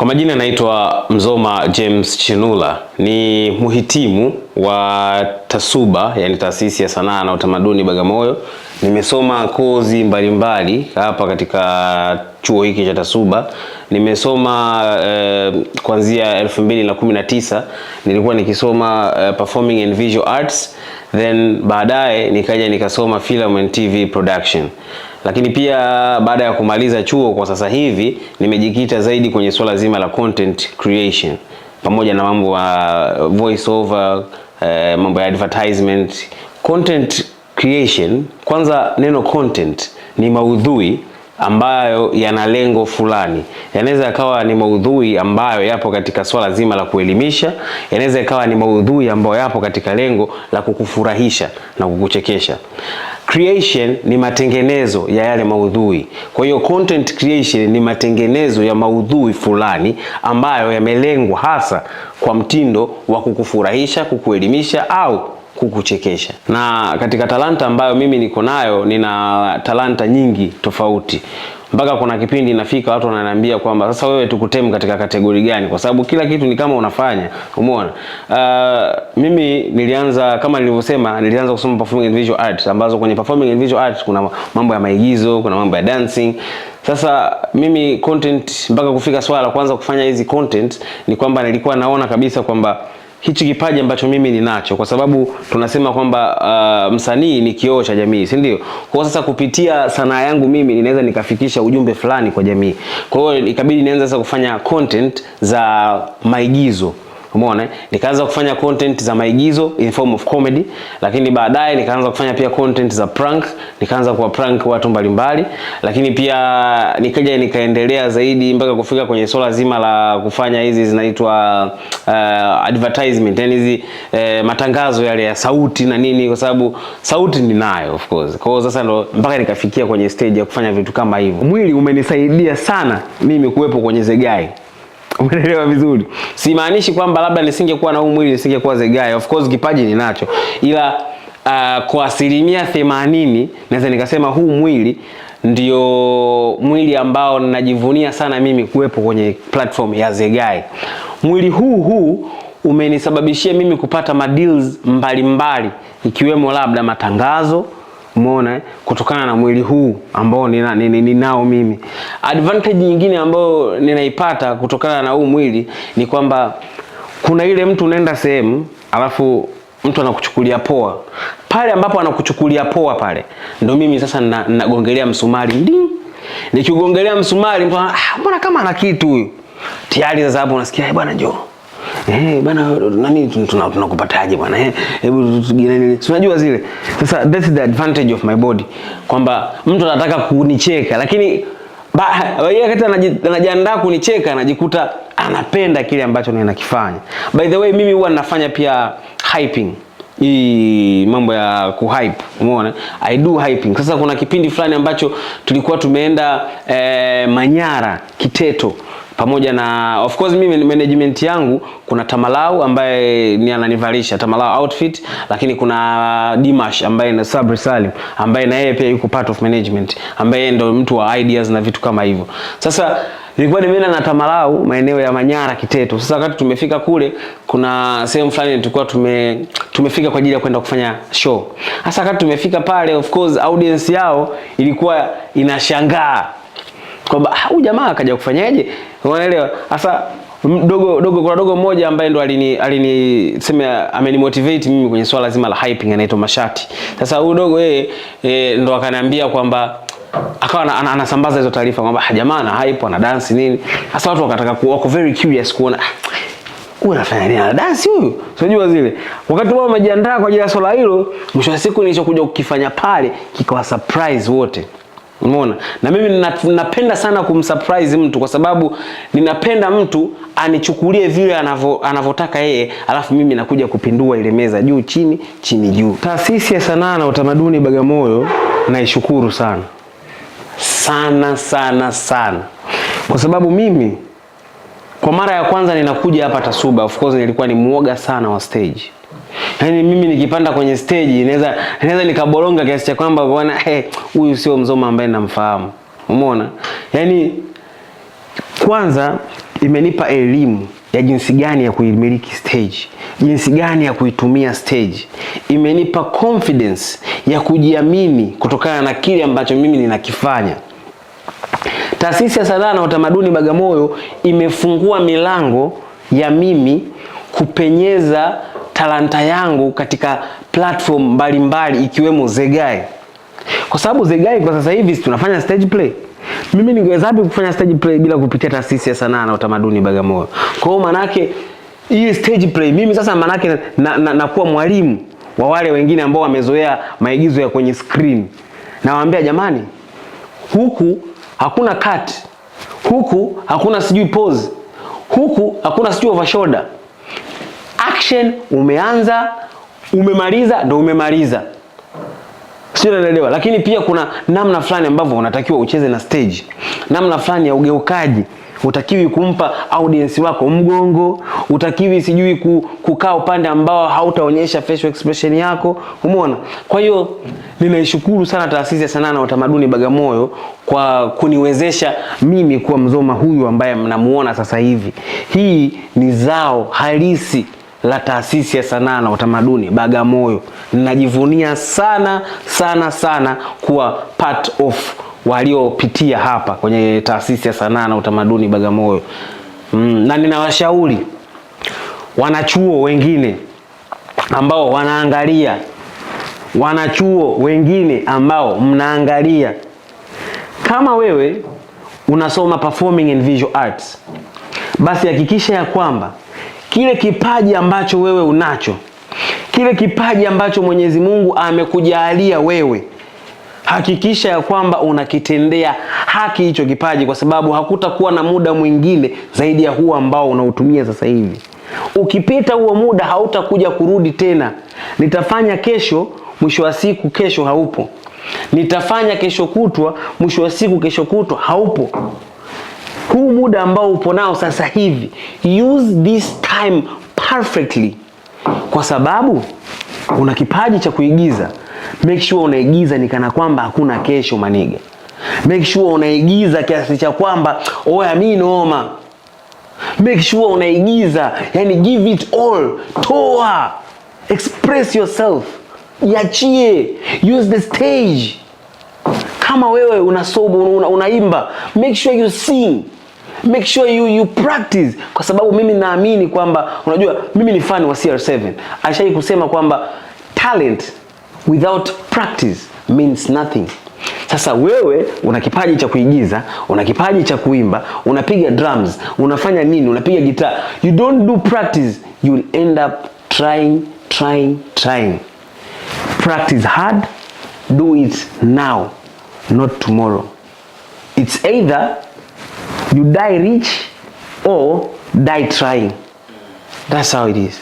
Kwa majina naitwa Mzoma James Chinula, ni muhitimu wa TASUBA, yani Taasisi ya Sanaa na Utamaduni Bagamoyo. Nimesoma kozi mbalimbali hapa katika chuo hiki cha TASUBA. Nimesoma kuanzia 2019 nilikuwa nikisoma Performing and Visual Arts, then baadaye nikaja nikasoma Film and TV Production. Lakini pia baada ya kumaliza chuo, kwa sasa hivi nimejikita zaidi kwenye swala zima la content creation pamoja na mambo ya voice over, mambo ya advertisement. Content creation, kwanza neno content ni maudhui ambayo yana lengo fulani. Yanaweza yakawa ni maudhui ambayo yapo katika swala zima la kuelimisha, yanaweza yakawa ni maudhui ambayo yapo katika lengo la kukufurahisha na kukuchekesha. Creation ni matengenezo ya yale maudhui. Kwa hiyo content creation ni matengenezo ya maudhui fulani ambayo yamelengwa hasa kwa mtindo wa kukufurahisha, kukuelimisha au kukuchekesha. Na katika talanta ambayo mimi niko nayo, nina talanta nyingi tofauti. Mpaka kuna kipindi inafika watu wananiambia kwamba sasa wewe tukutemu katika kategori gani, kwa sababu kila kitu ni kama unafanya. Umeona? Mimi nilianza kama nilivyosema, nilianza kusoma Performing and Visual Arts, ambazo kwenye Performing and Visual Arts kuna mambo ya maigizo, kuna mambo ya dancing. Sasa mimi content, mpaka kufika swala la kwanza kufanya hizi content, ni kwamba nilikuwa naona kabisa kwamba hichi kipaji ambacho mimi ninacho, kwa sababu tunasema kwamba msanii ni kioo cha jamii, si ndio? Kwa sasa kupitia sanaa yangu mimi ninaweza nikafikisha ujumbe fulani kwa jamii. Kwa hiyo ikabidi nianze sasa kufanya content za maigizo. Umeona? Nikaanza kufanya content za maigizo in form of comedy, lakini baadaye nikaanza kufanya pia content za prank, nikaanza kuwa prank watu mbalimbali, lakini pia nikaendelea zaidi mpaka kufika kwenye swala zima la kufanya hizi zinaitwa advertisement, yani hizi matangazo yale ya sauti na nini, kwa sababu sauti ninayo of course. Kwa hiyo sasa ndo mpaka nikafikia kwenye stage ya kufanya vitu kama hivyo. Mwili umenisaidia sana mimi kuwepo kwenye Zegai. Umeelewa vizuri? Simaanishi kwamba labda nisingekuwa na huu mwili nisingekuwa Zegai. Of course kipaji ninacho. Ila kwa 80% naweza nikasema huu mwili ndio mwili ambao ninajivunia sana mimi kuwepo kwenye platform ya Zegai. Mwili huu umenisababishia mimi kupata madeals mbalimbali, ikiwemo labda matangazo. Umeona, kutokana na mwili huu ambao ninao mimi. Advantage nyingine ambayo ninaipata kutokana na huu mwili ni kwamba kuna ile mtu unaenda sehemu alafu mtu anakuchukulia poa. Pale ambapo anakuchukulia poa pale ndio mimi sasa nagongelea msumari. Nikigongelea msumari mtu mbona kama ana kitu huyu. Tayari sasa hapo unasikia bwana njoo. Bana nani tunakupataje bwana? Hebu tugiane. Unajua zile. Sasa that's the advantage of my body. Kwamba mtu anataka kunicheka, lakini yeye wakati anajiandaa kunicheka anajikuta anapenda kile ambacho ninakifanya. By the way, mimi huwa ninafanya pia hyping. Hii mambo ya kuhype, umeona? I do hyping. Sasa kuna kipindi fulani ambacho tulikuwa tumeenda Manyara, Kiteto, pamoja na of course mimi management yangu kuna Tamalau ambaye ni ananivalisha Tamalau outfit, lakini kuna Dimash ambaye ni Sabri Salim ambaye na yeye pia yuko part of management, ambaye ndo mtu wa ideas na vitu kama hivyo. Sasa nilikuwa nimeenda na Tamalau maeneo ya Manyara, Kiteto. Sasa wakati tumefika kule, kuna sehemu fulani tulikuwa tumefika kwa ajili ya kwenda kufanya show. Sasa wakati tumefika pale, of course audience yao ilikuwa inashangaa kwamba huyu jamaa akaja kufanyaje? Unaelewa? Sasa kuna dogo mmoja ambaye ndo alinisema amenimotivate mimi kwenye swala zima la hyping, anaitwa Mashati. Sasa huyu dogo ndo akaniambia kwamba akawa anasambaza hizo taarifa kwamba jamaa na hype ana dance nini. Sasa watu wakataka wako very curious kuona huyu anafanya nini, ana dance huyu? Unajua zile. Wakati wao wamejiandaa kwa ajili ya swala hilo, mwisho wa siku nilichokuja kukifanya pale kikawa surprise wote. Umeona? Na mimi ninapenda sana kumsurprise mtu, kwa sababu ninapenda mtu anichukulie vile anavyotaka yeye, alafu mimi nakuja kupindua ile meza juu chini, chini juu. Taasisi ya Sanaa na Utamaduni Bagamoyo naishukuru sana. Sana. Kwa sababu mimi kwa mara ya kwanza ninakuja hapa TASUBA, of course nilikuwa ni muoga sana wa stage. Yaani mimi nikipanda kwenye stage inaweza nikaboronga kiasi cha kwamba bwana huyu sio Mzoma ambaye namfahamu. Umeona? Yaani kwanza imenipa elimu ya jinsi gani ya kuimiliki stage, jinsi gani ya kuitumia stage. Imenipa confidence ya kujiamini kutokana na kile ambacho mimi ninakifanya. Taasisi ya Sanaa na Utamaduni Bagamoyo imefungua milango ya mimi kupenyeza talanta yangu katika platform mbalimbali ikiwemo Zegai. Kwa sababu Zegai kwa sasa hivi tunafanya stage play. Mimi ningeweza wapi kufanya stage play bila kupitia Taasisi ya Sanaa na Utamaduni Bagamoyo? Kwa hiyo manake hii stage play mimi sasa manake nakuwa mwalimu wa wale wengine ambao wamezoea maigizo ya kwenye screen. Nawaambia jamani, huku hakuna cut, huku hakuna sijui pause, huku hakuna sijui over shoulder. Action umeanza, umemaliza, ndo umemaliza. Sio, unaelewa? Lakini pia kuna namna fulani ambavyo unatakiwa ucheze na stage. Namna fulani ya ugeukaji. Utakiwi kumpa audience wako mgongo, utakiwi sijui kukaa upande ambao hautaonyesha facial expression yako. Umeona? Kwa hiyo ninaishukuru sana Taasisi ya Sanaa na Utamaduni Bagamoyo kwa kuniwezesha mimi kuwa Mzoma huyu ambaye mnamuona sasa hivi. Hii ni zao halisi la Taasisi ya Sanaa na Utamaduni Bagamoyo. Ninajivunia sana sana sana kuwa part of waliopitia hapa kwenye Taasisi ya Sanaa na Utamaduni Bagamoyo. Na ninawashauri wanachuo wengine ambao wanaangalia, wanachuo wengine ambao mnaangalia, kama wewe unasoma performing and visual arts, basi hakikisha ya kwamba kile kipaji ambacho wewe unacho, kile kipaji ambacho Mwenyezi Mungu amekujalia wewe, hakikisha ya kwamba unakitendea haki hicho kipaji, kwa sababu hakutakuwa na muda mwingine zaidi ya huo ambao unautumia sasa hivi. Ukipita huo muda hautakuja kurudi tena. Nitafanya kesho, mwisho wa siku kesho haupo. Nitafanya kesho kutwa, mwisho wa siku kesho kutwa haupo. Huu muda ambao upo nao sasa hivi, use this time perfectly, kwa sababu una kipaji cha kuigiza. Make sure unaigiza ni kana kwamba hakuna kesho maniga. Make sure unaigiza kiasi cha kwamba oya mimi noma. Make sure unaigiza, yani give it all. Toa, express yourself, iachie, use the stage. Kama wewe unaimba, make sure you sing. Make sure you practice, kwa sababu mimi naamini kwamba, unajua mimi ni fan wa CR7. Aishai kusema kwamba talent without practice means nothing. Sasa wewe una kipaji cha kuigiza, una kipaji cha kuimba, unapiga drums, unafanya nini, unapiga guitar. You don't do practice, you will end up trying. Practice hard, do it now, not tomorrow. It's either you die rich or die trying. That's how it is.